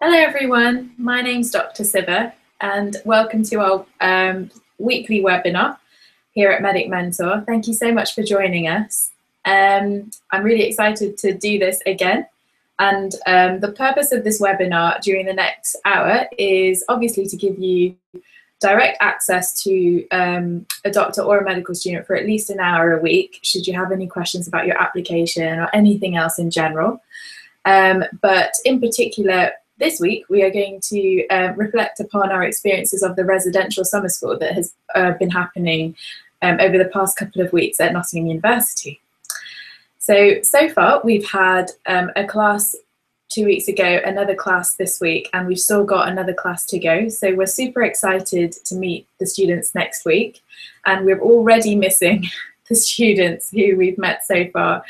Hello everyone, my name's Dr Siva and welcome to our weekly webinar here at Medic Mentor. Thank you so much for joining us. I'm really excited to do this again, and the purpose of this webinar during the next hour is obviously to give you direct access to a doctor or a medical student for at least an hour a week should you have any questions about your application or anything else in general. But in particular, this week we are going to reflect upon our experiences of the residential summer school that has been happening over the past couple of weeks at Nottingham University. So far we've had a class 2 weeks ago, another class this week, and we've still got another class to go. So we're super excited to meet the students next week, and we're already missing the students who we've met so far.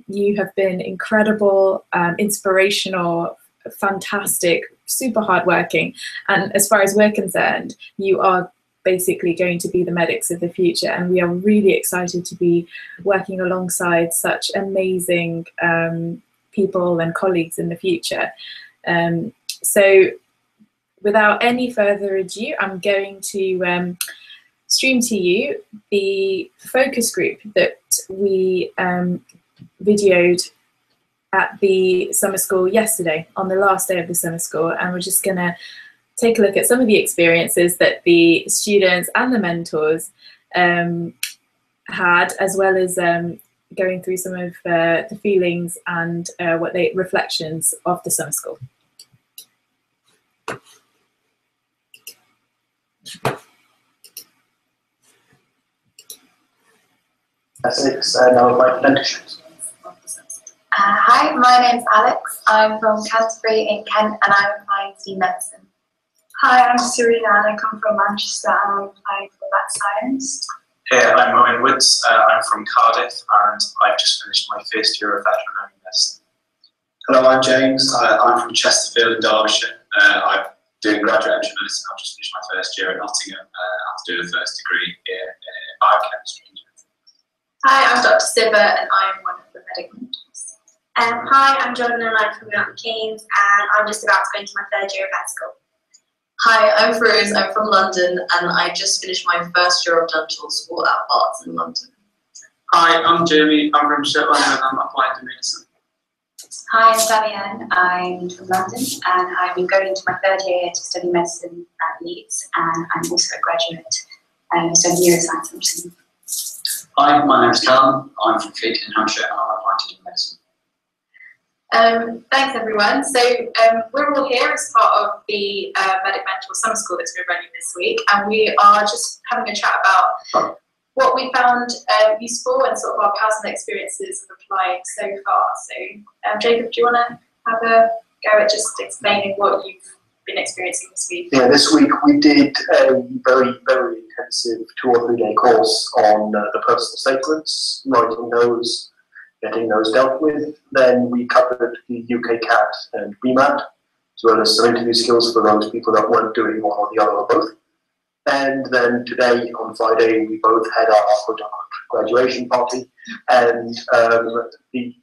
You have been incredible, inspirational, fantastic, super hardworking, and as far as we're concerned, you are basically going to be the medics of the future, and we are really excited to be working alongside such amazing people and colleagues in the future. So without any further ado, I'm going to stream to you the focus group that we videoed at the summer school yesterday, on the last day of the summer school, and we're just going to take a look at some of the experiences that the students and the mentors had, as well as going through some of the feelings and reflections of the summer school. Essex, now my mentorships. Hi, my name's Alex. I'm from Canterbury in Kent, and I'm applying to do medicine. Hi, I'm Serena, and I come from Manchester, and I'm applying for vet science. Hey, I'm Owen Woods. I'm from Cardiff, and I've just finished my first year of veterinary medicine. Hello, I'm James. I'm from Chesterfield in Derbyshire. I'm doing graduate entry medicine. I've just finished my first year at Nottingham. I'm doing a first degree in biochemistry. Hi, I'm Dr Siva, and I'm one of the medic mentors. Hi, I'm Jordan, and I'm from Milton Keynes, and I'm just about to go into my third year of vet school. Hi, I'm Rose. I'm from London, and I just finished my first year of dental school at Barts in London. Hi, I'm Jamie. I'm from Shetland, and I'm applying to medicine. Hi, I'm Fabienne. I'm from London, and I'm going into my third year to study medicine at Leeds, and I'm also a graduate studying neuroscience and medicine. Hi, my name's Callum. I'm from Fleet in Hampshire, and I'm applying to do medicine. Thanks everyone. So we're all here as part of the Medic Mentor Summer School that's been running this week, and we are just having a chat about what we found useful and sort of our personal experiences of applying so far. So Jacob, do you want to have a go at just explaining what you've been experiencing this week? Yeah, this week we did a very, very intensive 2 or 3 day course on the personal statements, writing those, getting those dealt with. Then we covered the UK CAT and BMAT, as well as some interview skills for those people that weren't doing one or the other or both. And then today, on Friday, we both had our graduation party, and the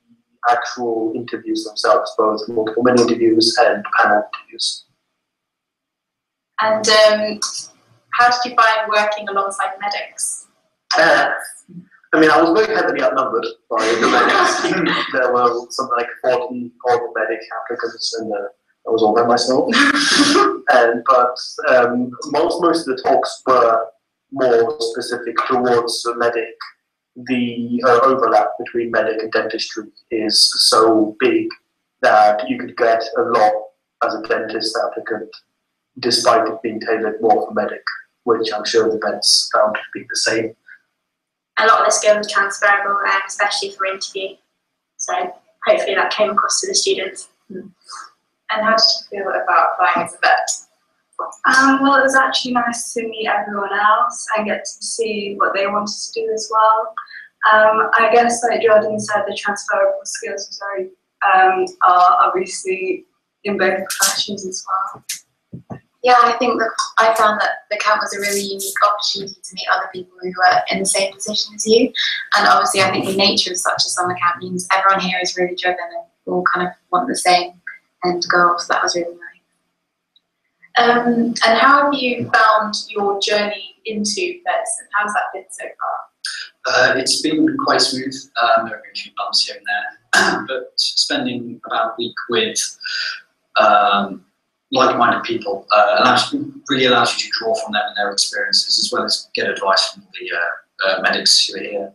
actual interviews themselves, both multiple mini interviews and panel interviews. And how did you find working alongside medics? I mean, I was very heavily outnumbered by the medics. There were something like 40 medic applicants, and I was all by myself. But most of the talks were more specific towards the medic. The overlap between medic and dentistry is so big that you could get a lot as a dentist applicant, despite it being tailored more for medic, which I'm sure the vets found to be the same. A lot of the skills are transferable, especially for interview. So hopefully that came across to the students. And how did you feel about applying as a vet? Well, it was actually nice to meet everyone else and get to see what they wanted to do as well. I guess, like Jordan said, the transferable skills was very, are obviously in both professions as well. Yeah, I think that I found that the camp was a really unique opportunity to meet other people who were in the same position as you. And obviously, I think the nature of such a summer camp means everyone here is really driven and all kind of want the same and girls. That was really nice. And how have you found your journey into medicine? How's that been so far? It's been quite smooth. There have been a few bumps here and there, but spending about a week with like-minded people really allows you to draw from them and their experiences, as well as get advice from the medics who are here.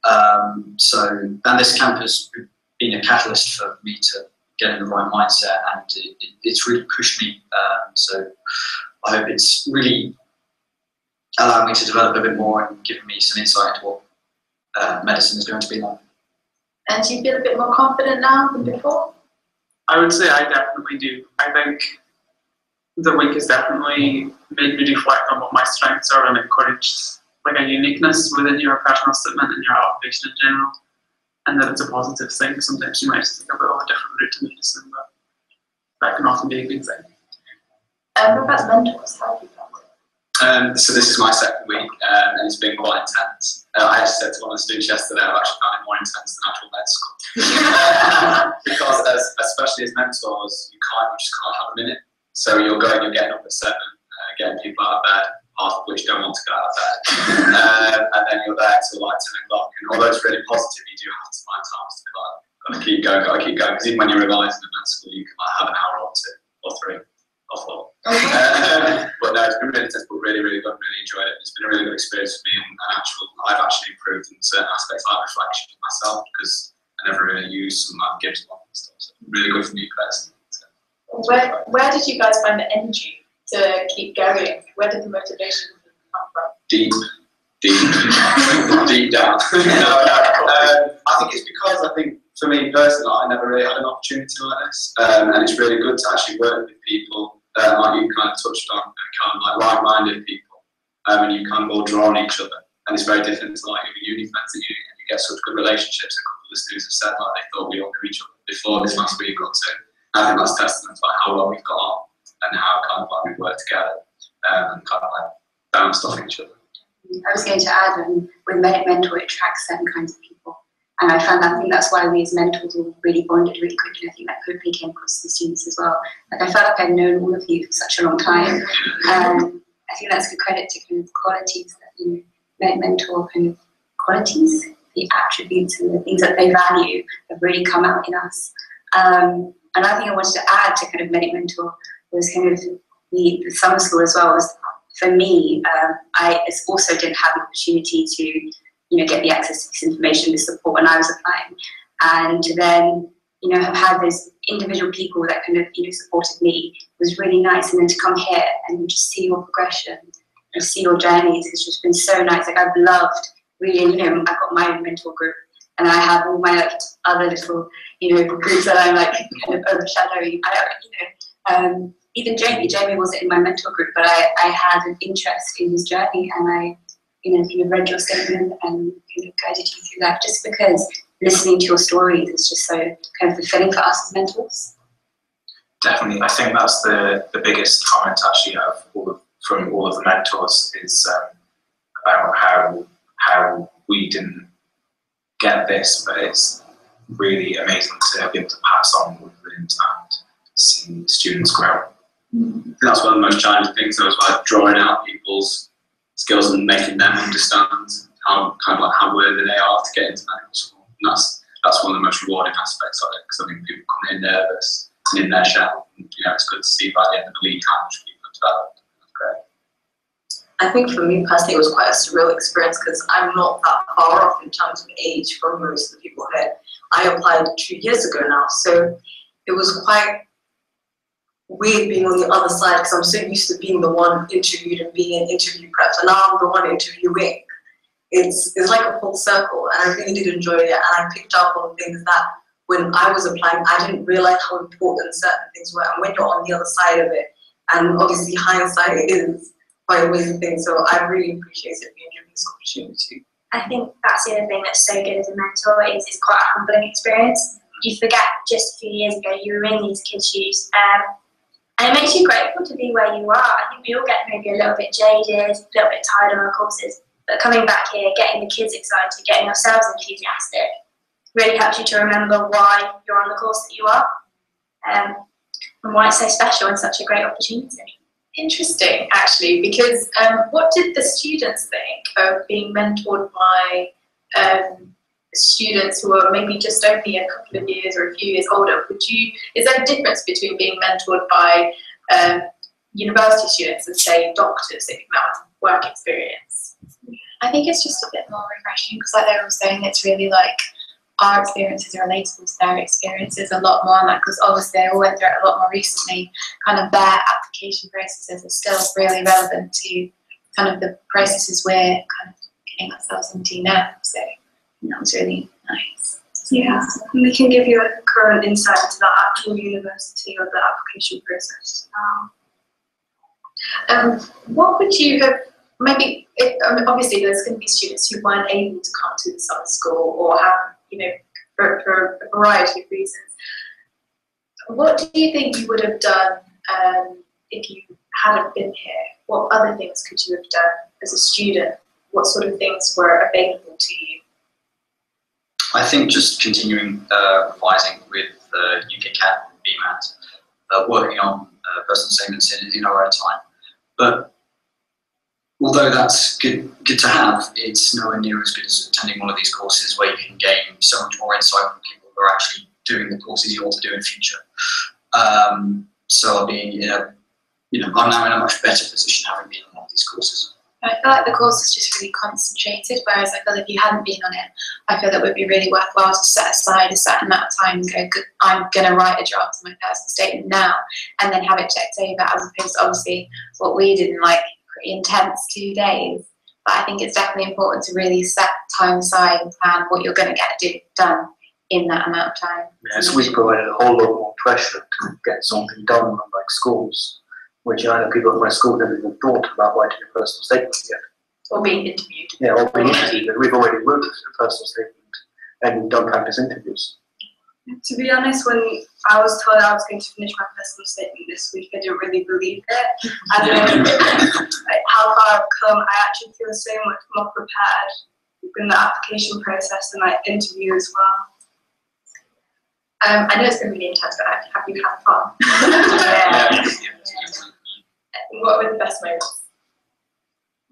And this camp has been a catalyst for me to get in the right mindset, and it's really pushed me. So I hope it's really allowed me to develop a bit more and given me some insight into what medicine is going to be like. And do you feel a bit more confident now than before? I would say I definitely do. I think the week has definitely made me reflect on what my strengths are and encouraged like a uniqueness within your professional statement and your occupation in general, and that it's a positive thing. Sometimes you might just take a bit of a different route to medicine, but that can often be a good thing. What about mentors? How have you found it? So this is my second week, and it's been quite intense. I actually said to one of the students yesterday, I've actually found it more intense than actual med school. Because especially as mentors, you just can't have a minute. So you're getting up at 7, getting people out of bed, half of which don't want to go out of bed. And then you're there till like 10 o'clock. And although it's really positive, you do have to find times to be like, gotta keep going. Because even when you're revising in med school, you can like, have an hour or 2 or 3 or 4. But no, it's been really intense, but really, really good, really enjoyed it. It's been a really good experience for me, and I've actually improved in certain aspects like reflection myself, because I never really used some like Gibbs and stuff. So really good for me personally. Where did you guys find the energy to keep going? Where did the motivation come from? Deep down. I think it's because for me personally, I never really had an opportunity like this, and it's really good to actually work with people like you kind of touched on, and kind of like like-minded people, and you kind of all draw on each other. And it's very different to like your uni friends that you get such good relationships. A couple of the students have said like they thought we all knew each other before this last week or 2. I think that's testament to like how well we've got on and how kind of like we've worked together and kind of like bounced off each other. I was going to add, with Medic Mentor, it attracts certain kinds of people. And I think that's why we as mentors all really bonded really quickly. I think that hopefully came across to the students as well. Like I felt like I'd known all of you for such a long time. I think that's good credit to kind of qualities that, Medic Mentor kind of qualities, the attributes and the things that they value have really come out in us. Another thing I wanted to add to kind of Medic Mentor was kind of the summer school as well. Was for me, I also didn't have the opportunity to, get the access to this information, this support when I was applying, and then, have had those individual people that kind of, supported me was really nice, and then to come here and just see your progression and see your journeys has just been so nice. Like I've loved really, I've got my own mentor group, and I have all my other little, groups that I'm like kind of overshadowing. Even Jamie wasn't in my mentor group, but I had an interest in his journey, and I, kind of read your statement and kind of guided you through that, just because listening to your stories is just so kind of fulfilling for us as mentors. Definitely, I think that's the biggest comment actually from all of the mentors is about how we didn't get this, but it's really amazing to be able to pass on what we've learned and see students grow. That's one of the most challenging things, though, is like drawing out people's skills and making them understand how worthy they are to get into medical school. And that's one of the most rewarding aspects of it, because I think people come in nervous and in their shell. And, it's good to see by the end of the week how much people have developed. That's great. I think for me personally, it was quite a surreal experience because I'm not that far off in terms of age from most of the people here. I applied 2 years ago now, so it was quite weird being on the other side because I'm so used to being the one interviewed and being in interview prep, and now I'm the one interviewing. It's like a full circle, and I really did enjoy it, and I picked up on things that when I was applying, I didn't realize how important certain things were, and when you're on the other side of it, and obviously hindsight is quite a amazing thing, so I really appreciate it being given this opportunity. I think that's the other thing that's so good as a mentor is it's quite a humbling experience. You forget just a few years ago you were in these kids' shoes, and it makes you grateful to be where you are. I think we all get maybe a little bit jaded, a little bit tired of our courses, but coming back here, getting the kids excited, getting yourselves enthusiastic, really helps you to remember why you're on the course that you are. and why it's so special and such a great opportunity. Interesting, actually, because what did the students think of being mentored by students who are maybe just only a couple of years or a few years older? Is there a difference between being mentored by university students and, say, doctors that have work experience? I think it's just a bit more refreshing because, like they were saying, it's really like our experiences are relatable to their experiences a lot more, like because obviously they all went through it a lot more recently. Kind of their application processes are still really relevant to kind of the processes we're kind of getting ourselves into now. So that was really nice. Yeah, and we can give you a current insight into that actual university or the application process. What would you have, maybe, obviously there's going to be students who weren't able to come to the summer school or have, you know, for a variety of reasons. What do you think you would have done if you hadn't been here? What other things could you have done as a student? What sort of things were available to you? I think just continuing revising with UK CAT and BMAT, working on personal statements in our own time. But although that's good to have, it's nowhere near as good as attending one of these courses where you can gain so much more insight from people who are actually doing the courses you want to do in the future. So I'll be, I'm now in a much better position having been on one of these courses. I feel like the course is just really concentrated, whereas I feel if you hadn't been on it, I feel that it would be really worthwhile to set aside a certain amount of time and go, I'm going to write a draft of my personal statement now, and then have it checked over, as opposed to obviously what we did in like pretty intense 2 days. But I think it's definitely important to really set time aside and plan what you're going to get done in that amount of time. Yes, we provided a whole lot more pressure to get something done, unlike schools, which I know people at my school never even thought about writing a personal statement yet. Or being interviewed. Yeah, or being interviewed. And we've already written a personal statement and we've done practice interviews. To be honest, when I was told I was going to finish my personal statement this week, I didn't really believe it. And then how far I've come, I actually feel so much more prepared in the application process and my interview as well. I know it's going to be intense, but have you had fun? Yeah. What were the best moments?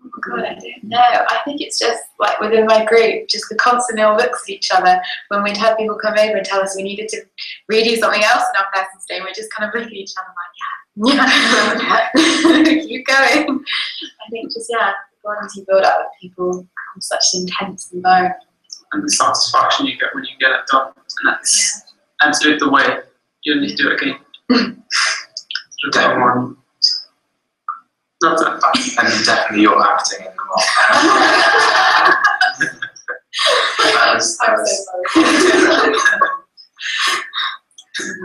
Oh God, I don't know. I think it's just like within my group, just the constant ill looks at each other. When we'd have people come over and tell us we needed to redo something else in our personal statement, we'd just kind of look at each other like, yeah, keep going. I think just, the bonds you build up with people in such an intense environment. And the satisfaction you get when you get it done. And do it the way you need to do it again. That's it. And definitely you're acting in the role.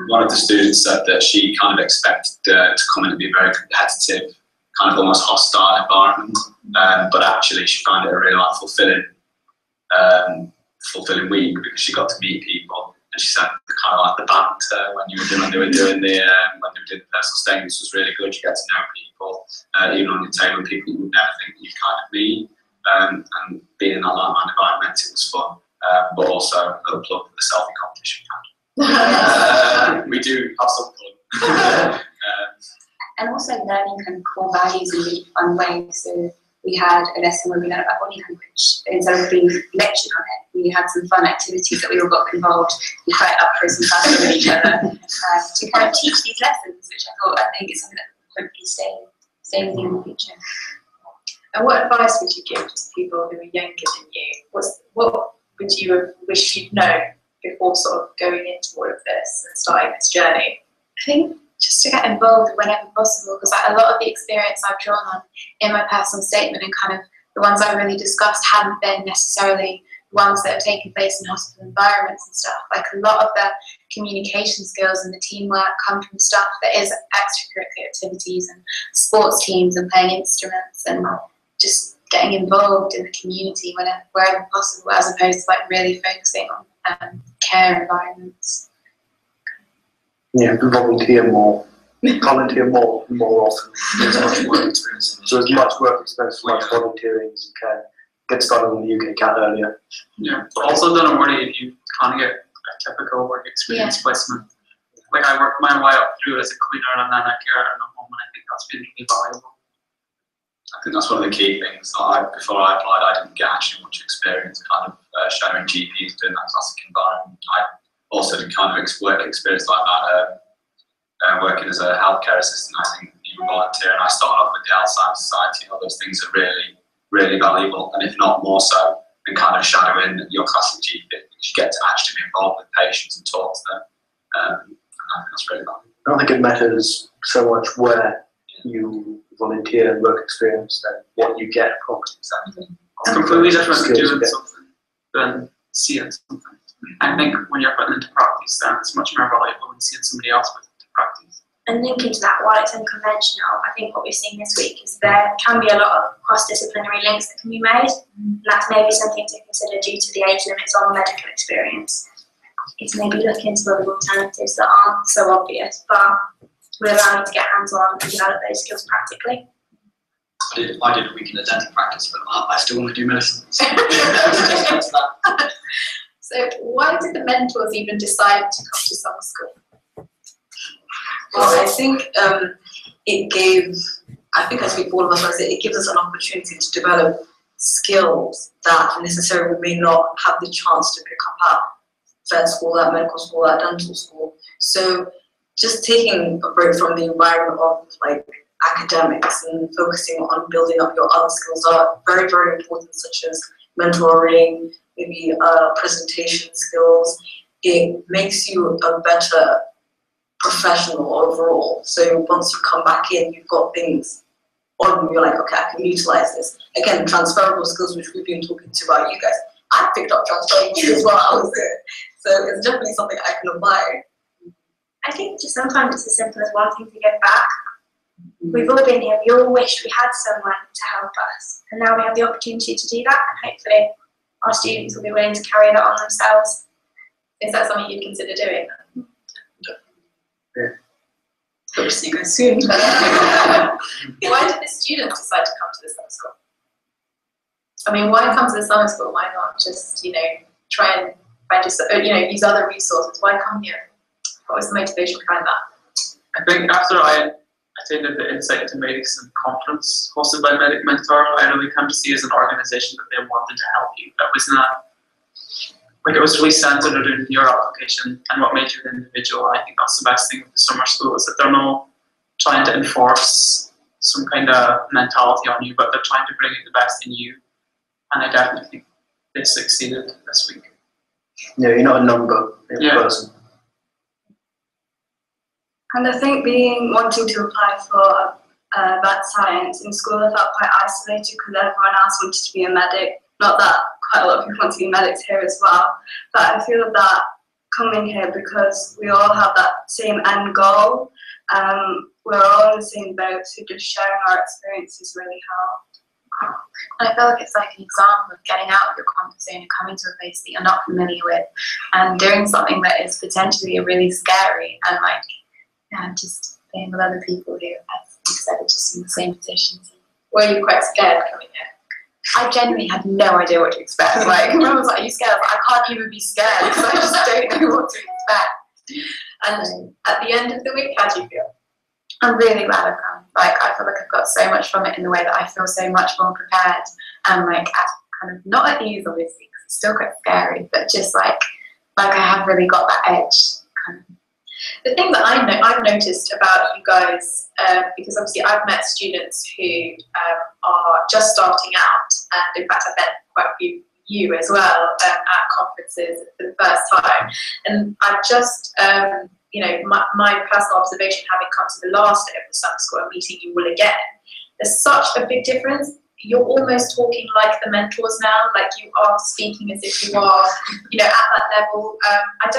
One of the students said that she kind of expected to come in and be very competitive, kind of almost hostile environment, but actually she found it a really fulfilling week because she got to meet people. And she said kind of like the banter when they were doing the personal statements was really good. You get to know people, even on your table, people you would never think you'd kind of meet. And being in that like-minded environment, it was fun. But also a plug for the selfie competition. We do have some fun. And also learning kind of core values in really fun ways. So we had a lesson where we learned about body language. Instead of being lectured on it, we had some fun activities that we all got involved in, quite up close and personal with each other to kind of teach these lessons, which I think is something that will hopefully stay with you in the future. And what advice would you give to people who are younger than you? What would you have wished you'd known before sort of going into all of this and starting this journey? I think just to get involved whenever possible, because like, a lot of the experience I've drawn on in my personal statement and kind of the ones I really discussed haven't been necessarily ones that have taken place in hospital environments and stuff. Like a lot of the communication skills and the teamwork come from stuff that is extracurricular activities and sports teams and playing instruments and just getting involved in the community wherever possible, as opposed to like really focusing on care environments. Yeah, volunteer more often. There's much work experience. So as much work experience, much volunteering as you can. Get started on the UK CAT earlier. Yeah, but also don't worry if you can't get a typical work experience placement. like I worked my way up through as a cleaner and then a carer in a home, and I think that's been really valuable. I think that's one of the key things. Before I applied, I didn't get actually much experience kind of shadowing GPs doing that classic environment. I also did kind of work experience like that, working as a healthcare assistant. I think even volunteer, and I started off with the Alzheimer's Society. All those things are really, really valuable, and if not more so, than kind of shadowing your classic GP, because you get to actually be involved with patients and talk to them. And I think that's really valuable. I don't think it matters so much where you volunteer and work experience than what you get from it. Exactly. It's completely different to doing something than seeing something. I think when you're putting into practice, then it's much more valuable than seeing somebody else put into practice. And linking to that, while it's unconventional, I think what we've seen this week is there can be a lot of cross-disciplinary links that can be made. And that's maybe something to consider due to the age limits on medical experience. It's maybe looking into other alternatives that aren't so obvious, but will allow you to get hands-on and develop those skills practically. I did a week in a dental practice, but I still want to do medicine. So why did the mentors even decide to come to Summer School? Well, I think it gave, I think I speak for all of us when I say it gives us an opportunity to develop skills that necessarily we may not have the chance to pick up at vet school, at medical school, at dental school. So just taking a break from the environment of like academics and focusing on building up your other skills are very, very important, such as mentoring, maybe presentation skills. It makes you a better professional overall. So once you come back in, you've got things on you, you're like, okay, I can utilize this. Again, transferable skills, which we've been talking to about you guys. I picked up transferable skills while I was there. So it's definitely something I can apply. I think just sometimes it's as simple as wanting to give back. We've all been here, we all wish we had someone to help us. And now we have the opportunity to do that, and hopefully our students will be willing to carry that on themselves. Is that something you'd consider doing? Yeah. Hope to see you guys soon. Why did the students decide to come to the summer school? I mean, why come to the summer school? Why not just, try and find use other resources? Why come here? What was the motivation behind that? I think after I attended the Insight into Medicine conference hosted by Medic Mentor, I really come to see as an organisation that they wanted to help you. That was not, like, it was really centered around your application and what made you an individual. I think that's the best thing with the summer school, is that they're not trying to enforce some kind of mentality on you, but they're trying to bring out the best in you. And I definitely think they succeeded this week. Yeah, you're not a number, you're a person. And I think wanting to apply for vet science in school, I felt quite isolated because everyone else wanted to be a medic. Not that quite a lot of people want to be medics here as well, but I feel that coming here, because we all have that same end goal, we're all in the same boat, so just sharing our experiences really helped. And I feel like it's like an example of getting out of your comfort zone and coming to a place that you're not familiar with and doing something that is potentially really scary, and just being with other people who, as you said, are just in the same positions. Were you quite scared coming here? I genuinely had no idea what to expect. Like, everyone was like, are you scared? I can't even be scared because I just don't know what to expect. And at the end of the week, how do you feel? I'm really glad I've come. Like, I feel like I've got so much from it in the way that I feel so much more prepared and kind of not at ease, obviously, because it's still quite scary, but just like I have really got that edge. Kind of. The thing that I've noticed about you guys, because obviously I've met students who are just starting out, and in fact I've met quite a few you as well at conferences for the first time, and I've just, my personal observation, having come to the last day of the summer school and meeting you all again, there's such a big difference. You're almost talking like the mentors now, like you are speaking as if you are, at that level. I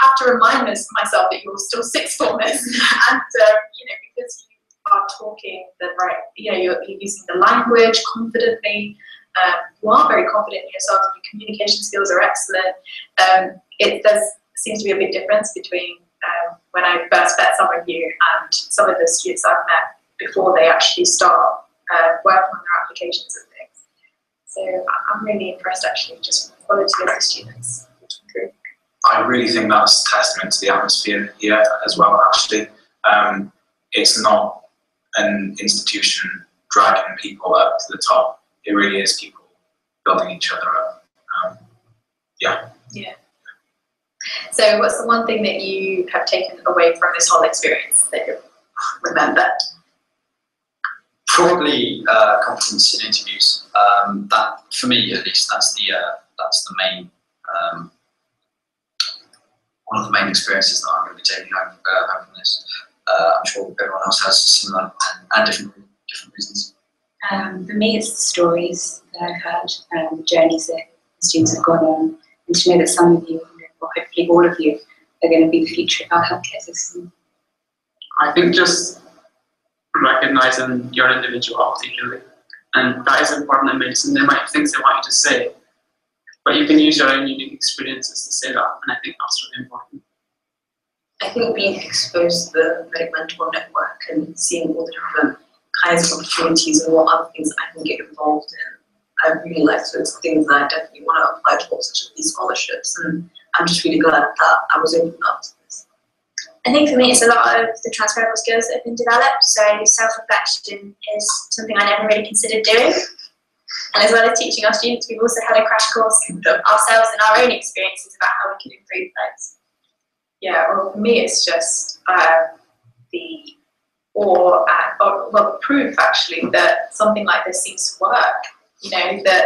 have to remind myself that you're still sixth formers, and because you are talking the right, you're using the language confidently. You are very confident in yourself, and your communication skills are excellent. There seems to be a big difference between when I first met some of you and some of the students I've met before they actually start working on their applications and things. So I'm really impressed, actually, just with the quality of the students. I really think that's testament to the atmosphere here as well, actually. It's not an institution dragging people up to the top. It really is people building each other up. Yeah. So what's the one thing that you have taken away from this whole experience that you remember? Probably confidence in interviews. That, for me at least, that's the main one of the main experiences that I'm going to be taking home from this. I'm sure everyone else has similar and different reasons. For me, it's the stories that I've heard, the journeys that the students have gone on, and to know that some of you, or hopefully all of you, are going to be the future of our healthcare system. I think just recognising your individuality, really. And that is important in medicine. They might have things they want you to say, but you can use your own unique experiences to say that, and I think that's really important. I think being exposed to the Medic Mentor network and seeing all the different kinds of opportunities and what other things I can get involved in, I really like those things that I definitely want to apply towards, such as these scholarships, and I'm just really glad that I was open up to this. I think for me it's a lot of the transferable skills that have been developed, so self-reflection is something I never really considered doing. And as well as teaching our students, we've also had a crash course ourselves in our own experiences about how we can improve those. Yeah, well, for me, it's just the awe and, the proof actually that something like this seems to work. You know, that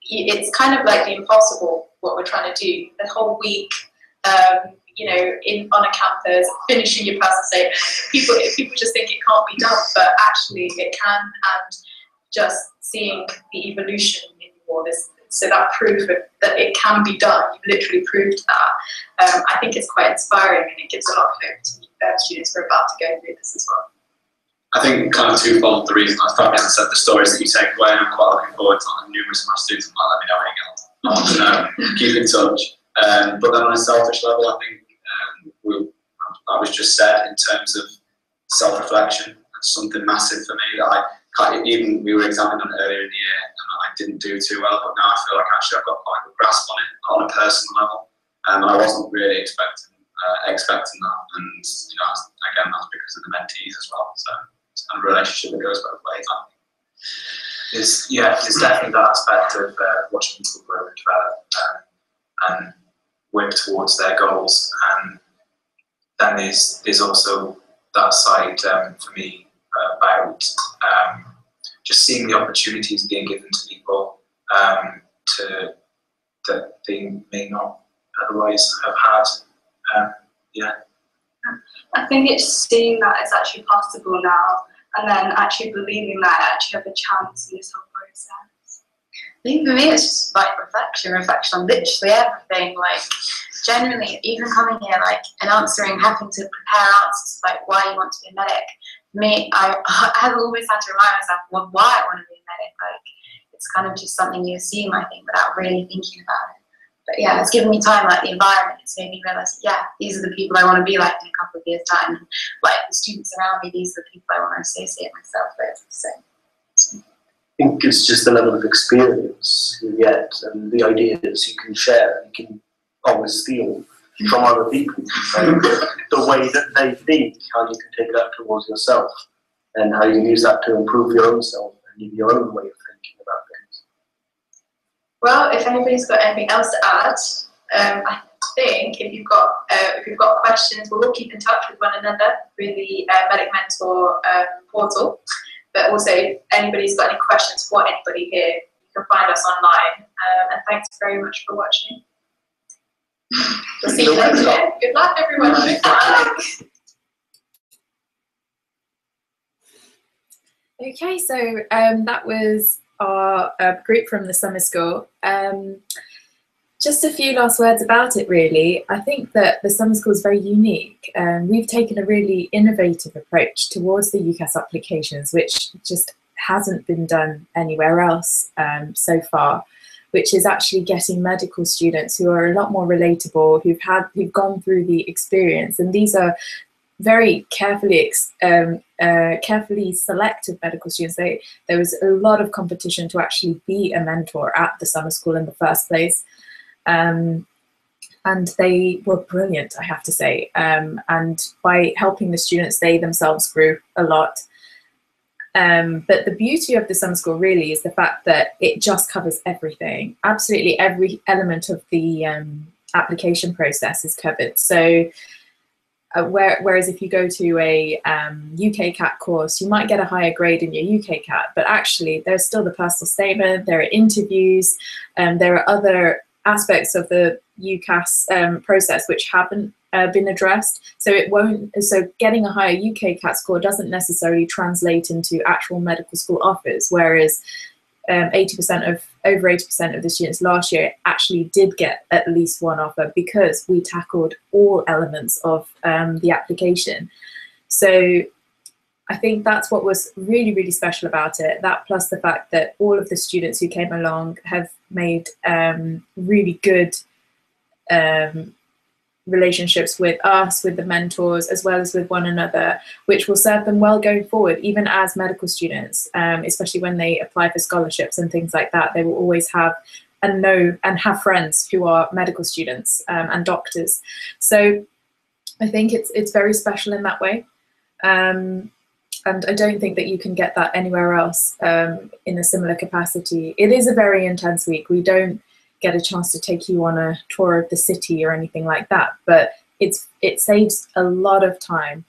it's kind of like the impossible what we're trying to do. The whole week, you know, on a campus, finishing your personal statement. People just think it can't be done, but actually it can. And just seeing the evolution in all this. So that proof that it can be done, you've literally proved that. I think it's quite inspiring, and it gives a lot of hope to students who are about to go through this as well. I think kind of twofold the reason I started, as I said, the stories that you take away, and I'm quite looking forward to numerous of my students might let me know how you get on. I want to know, keep in touch. But then on a selfish level, I think I was just said in terms of self-reflection, that's something massive for me that even we were examining on it earlier in the year, and I didn't do too well, but now I feel like actually I've got quite a good grasp on it on a personal level, and I wasn't really expecting that, and you know, again, that's because of the mentees as well. So it's kind of a relationship that goes both ways, I think. There's definitely that aspect of watching people grow and develop and work towards their goals, and then there's also that side for me about just seeing the opportunities being given to people that they may not otherwise have had. I think it's seeing that it's actually possible now, and then actually believing that I actually have a chance in this whole process. I think for me it's just like reflection on literally everything. Like generally, even coming here, like and having to prepare answers like why you want to be a medic. For me, I have always had to remind myself why I want to be a medic. Like it's kind of just something you assume, I think, without really thinking about it. But yeah, it's given me time, like the environment, it's made me realise, yeah, these are the people I want to be like in a couple of years' time. And like the students around me, these are the people I want to associate myself with. So I think it's just the level of experience you get and the ideas you can share. You can always steal from other people. And the way that they think, how you can take that towards yourself, and how you can use that to improve your own self and your own way of thinking about things. Well, if anybody's got anything else to add, I think if you've got questions, we'll all keep in touch with one another through the Medic Mentor portal. But also, if anybody's got any questions for anybody here, you can find us online. And thanks very much for watching. We'll see you next year. Good luck, everyone. Okay, so that was our group from the summer school. Just a few last words about it, really. I think that the summer school is very unique. We've taken a really innovative approach towards the UCAS applications, which just hasn't been done anywhere else so far, which is actually getting medical students who are a lot more relatable, who've gone through the experience, and these are very carefully selected medical students. There was a lot of competition to actually be a mentor at the summer school in the first place. and they were brilliant, I have to say. And by helping the students, they themselves grew a lot. But the beauty of the summer school really is the fact that it just covers everything. Absolutely every element of the application process is covered. So whereas if you go to a UK CAT course, you might get a higher grade in your UK CAT, but actually there's still the personal statement, there are interviews, there are other aspects of the UCAS process which haven't been addressed. So getting a higher UK CAT score doesn't necessarily translate into actual medical school offers, whereas over 80% of the students last year actually did get at least one offer because we tackled all elements of the application. So I think that's what was really, really special about it. That plus the fact that all of the students who came along have made really good relationships with us, with the mentors, as well as with one another, which will serve them well going forward, even as medical students, especially when they apply for scholarships and things like that. They will always have and have friends who are medical students and doctors. So I think it's very special in that way. And I don't think that you can get that anywhere else in a similar capacity. It is a very intense week. We don't get a chance to take you on a tour of the city or anything like that, but it saves a lot of time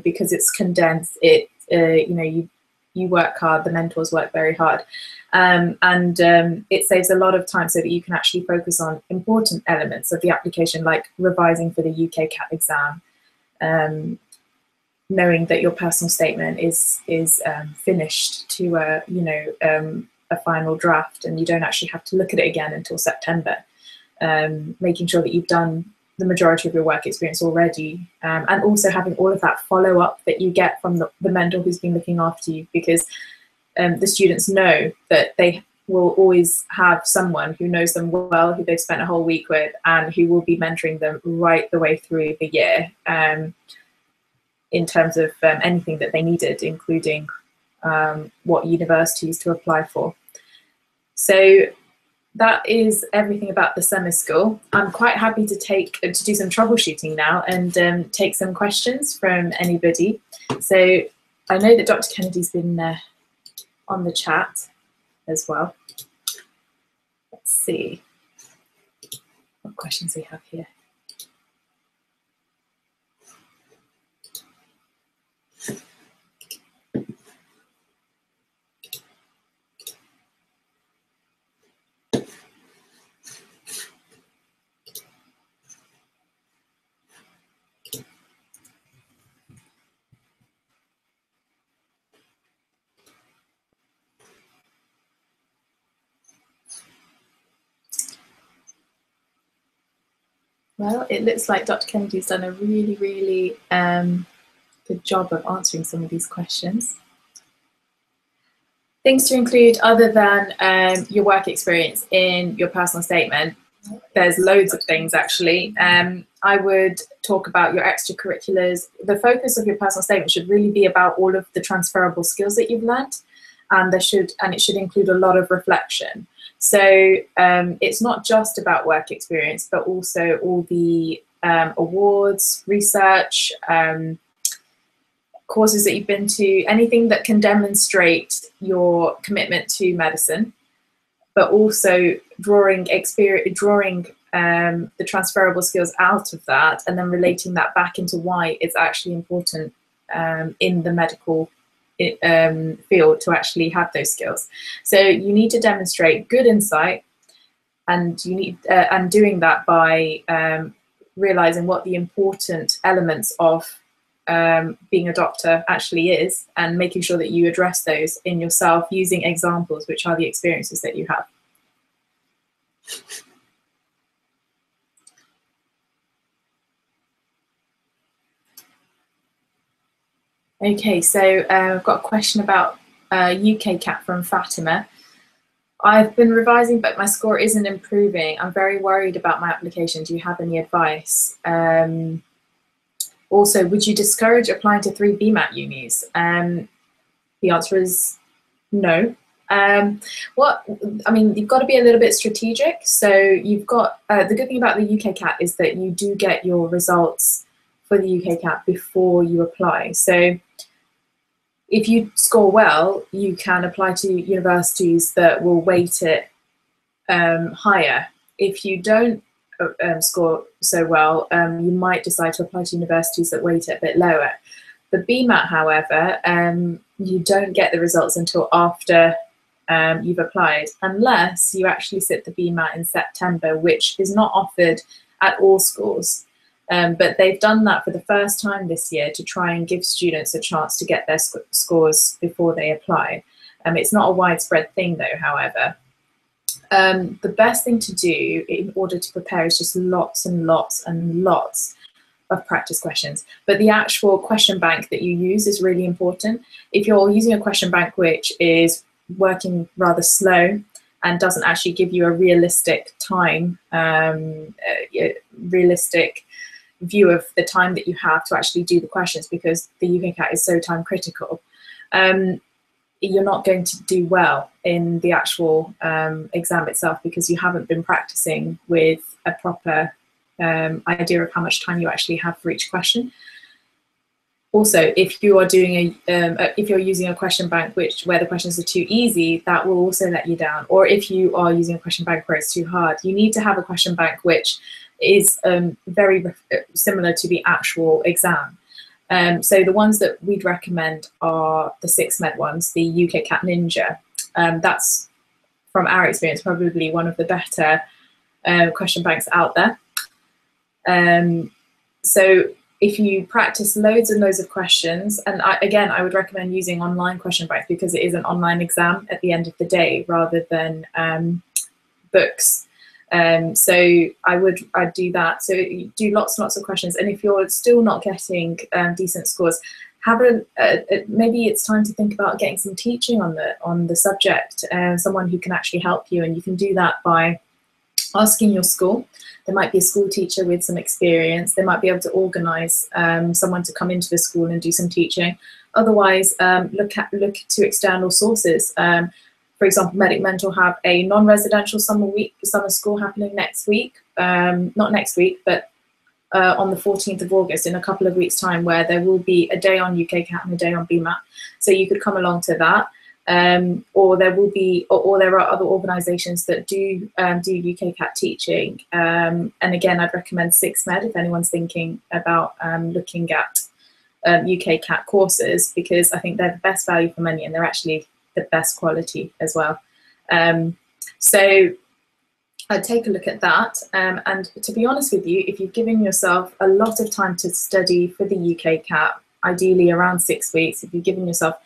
because it's condensed. You work hard, the mentors work very hard, and it saves a lot of time so that you can actually focus on important elements of the application, like revising for the UK CAT exam, knowing that your personal statement is finished to a final draft, and you don't actually have to look at it again until September. Making sure that you've done the majority of your work experience already, and also having all of that follow-up that you get from the mentor who's been looking after you, because the students know that they will always have someone who knows them well, who they've spent a whole week with, and who will be mentoring them right the way through the year in terms of anything that they needed, including what universities to apply for. So that is everything about the summer school. I'm quite happy to do some troubleshooting now and take some questions from anybody. So I know that Dr. Kennedy's been on the chat as well. Let's see what questions we have here. Well, it looks like Dr. Kennedy's done a really, really good job of answering some of these questions. Things to include other than your work experience in your personal statement. There's loads of things, actually. I would talk about your extracurriculars. The focus of your personal statement should really be about all of the transferable skills that you've learnt, and it should include a lot of reflection. So it's not just about work experience, but also all the awards, research, courses that you've been to, anything that can demonstrate your commitment to medicine, but also drawing the transferable skills out of that and then relating that back into why it's actually important in the medical field to actually have those skills. So you need to demonstrate good insight, and you need and doing that by realizing what the important elements of being a doctor actually is, and making sure that you address those in yourself using examples, which are the experiences that you have. Okay, so I've got a question about UK CAT from Fatima. I've been revising, but my score isn't improving. I'm very worried about my application. Do you have any advice? Also, would you discourage applying to 3 BMAT unis? The answer is no. You've got to be a little bit strategic. So you've got, the good thing about the UKCAT is that you do get your results for the UKCAT before you apply. So if you score well, you can apply to universities that will weight it higher. If you don't score so well, you might decide to apply to universities that weight it a bit lower. The BMAT, however, you don't get the results until after you've applied, unless you actually sit the BMAT in September, which is not offered at all schools. But they've done that for the first time this year to try and give students a chance to get their scores before they apply. It's not a widespread thing though, however. The best thing to do in order to prepare is just lots and lots and lots of practice questions. But the actual question bank that you use is really important. If you're using a question bank which is working rather slow and doesn't actually give you a realistic time, realistic view of the time that you have to actually do the questions, because the UKCAT is so time critical, you're not going to do well in the actual exam itself, because you haven't been practicing with a proper idea of how much time you actually have for each question. Also, if you are doing if you're using a question bank where the questions are too easy, that will also let you down. Or if you are using a question bank where it's too hard, you need to have a question bank which is very similar to the actual exam. So the ones that we'd recommend are the 6 Med ones, the UKCAT Ninja. That's, from our experience, probably one of the better question banks out there. So if you practice loads and loads of questions, and again, I would recommend using online question banks, because it is an online exam at the end of the day rather than books. So I'd do that. So you do lots and lots of questions, and if you're still not getting decent scores, have maybe it's time to think about getting some teaching on the subject, someone who can actually help you, and you can do that by asking your school. There might be a school teacher with some experience. They might be able to organise someone to come into the school and do some teaching. Otherwise, look to external sources. For example, Medic Mentor have a non-residential summer school happening next week. Not next week, but on the 14th of August, in a couple of weeks' time, where there will be a day on UKCAT and a day on BMAT. So you could come along to that. Or there are other organisations that do UKCAT teaching. And again, I'd recommend 6 Med if anyone's thinking about looking at UKCAT courses, because I think they're the best value for money, and they're actually the best quality as well. So I'd take a look at that. And to be honest with you, if you've given yourself a lot of time to study for the UKCAT, ideally around 6 weeks, if you've given yourself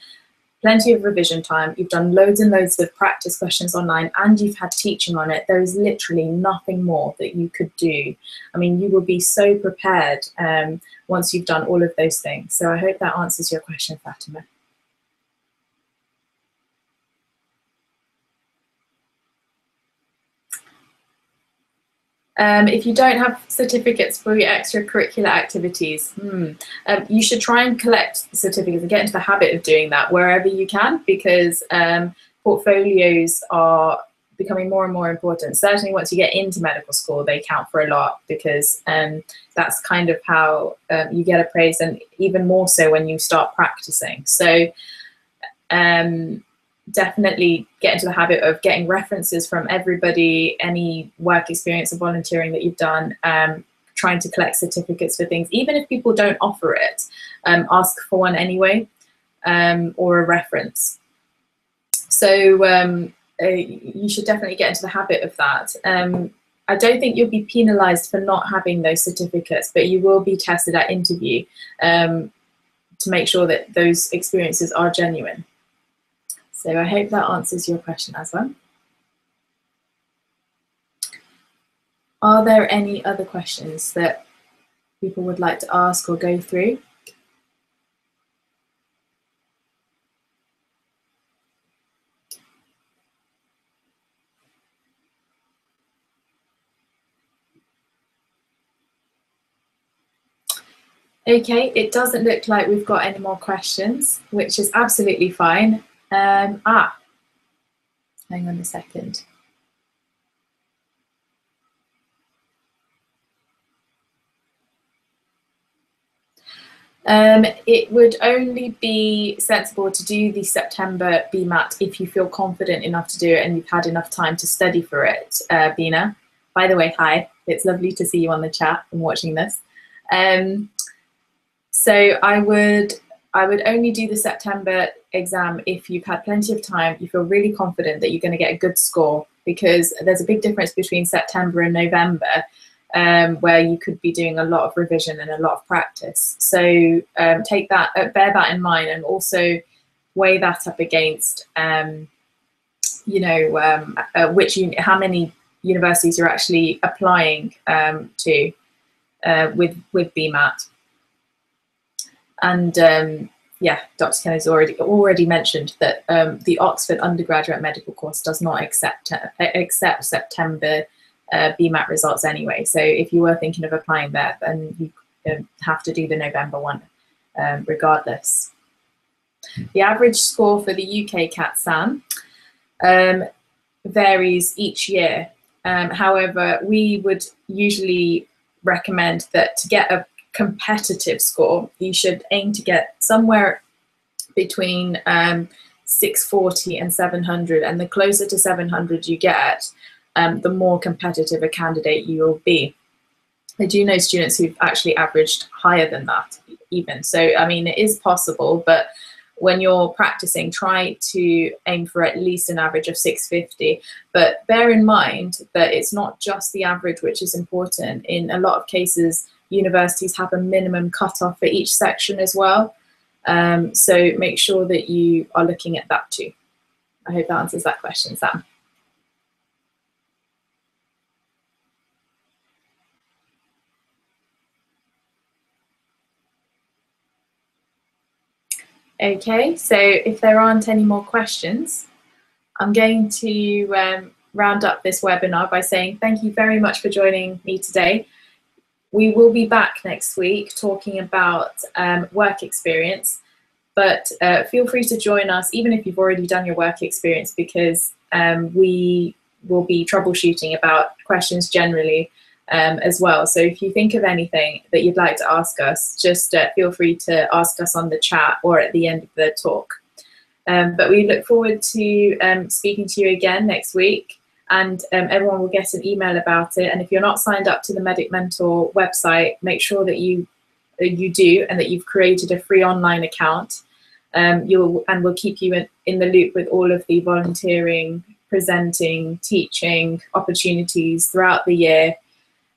plenty of revision time, you've done loads and loads of practice questions online, and you've had teaching on it, there is literally nothing more that you could do. I mean, you will be so prepared once you've done all of those things. So I hope that answers your question, Fatima. If you don't have certificates for your extracurricular activities, you should try and collect certificates and get into the habit of doing that wherever you can, because portfolios are becoming more and more important. Certainly once you get into medical school, they count for a lot, because that's kind of how you get appraised, and even more so when you start practicing. So definitely get into the habit of getting references from everybody, any work experience or volunteering that you've done, trying to collect certificates for things. Even if people don't offer it, ask for one anyway, or a reference. So you should definitely get into the habit of that. I don't think you'll be penalised for not having those certificates, but you will be tested at interview to make sure that those experiences are genuine. So I hope that answers your question as well. Are there any other questions that people would like to ask or go through? Okay, it doesn't look like we've got any more questions, which is absolutely fine. Hang on a second. It would only be sensible to do the September BMAT if you feel confident enough to do it and you've had enough time to study for it, Bina. By the way, hi, it's lovely to see you on the chat and watching this. So I would only do the September exam if you've had plenty of time, you feel really confident that you're going to get a good score, because there's a big difference between September and November, where you could be doing a lot of revision and a lot of practice. So take that, bear that in mind, and also weigh that up against, you know, how many universities you're actually applying to with BMAT. And yeah, Dr. Kennedy's already mentioned that the Oxford undergraduate medical course does not accept September BMAT results anyway. So if you were thinking of applying there, then you have to do the November one regardless. The average score for the UK CAT-SAM varies each year. However, we would usually recommend that to get a competitive score, you should aim to get somewhere between 640 and 700, and the closer to 700 you get, the more competitive a candidate you will be. I do know students who've actually averaged higher than that even. So, I mean, it is possible, but when you're practicing, try to aim for at least an average of 650. But bear in mind that it's not just the average which is important. In a lot of cases, universities have a minimum cutoff for each section as well. So make sure that you are looking at that too. I hope that answers that question, Sam. Okay, so if there aren't any more questions, I'm going to round up this webinar by saying thank you very much for joining me today. We will be back next week talking about work experience, but feel free to join us even if you've already done your work experience, because we will be troubleshooting about questions generally as well. So if you think of anything that you'd like to ask us, just feel free to ask us on the chat or at the end of the talk. But we look forward to speaking to you again next week. And everyone will get an email about it. And if you're not signed up to the Medic Mentor website, make sure that you do, and that you've created a free online account. We'll keep you in the loop with all of the volunteering, presenting, teaching opportunities throughout the year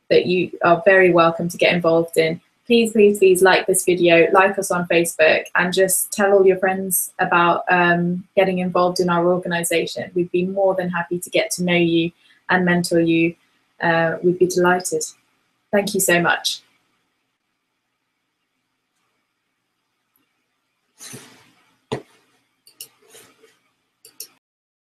that you are very welcome to get involved in. Please, please, please like this video, like us on Facebook, and just tell all your friends about getting involved in our organisation. We'd be more than happy to get to know you and mentor you. We'd be delighted. Thank you so much.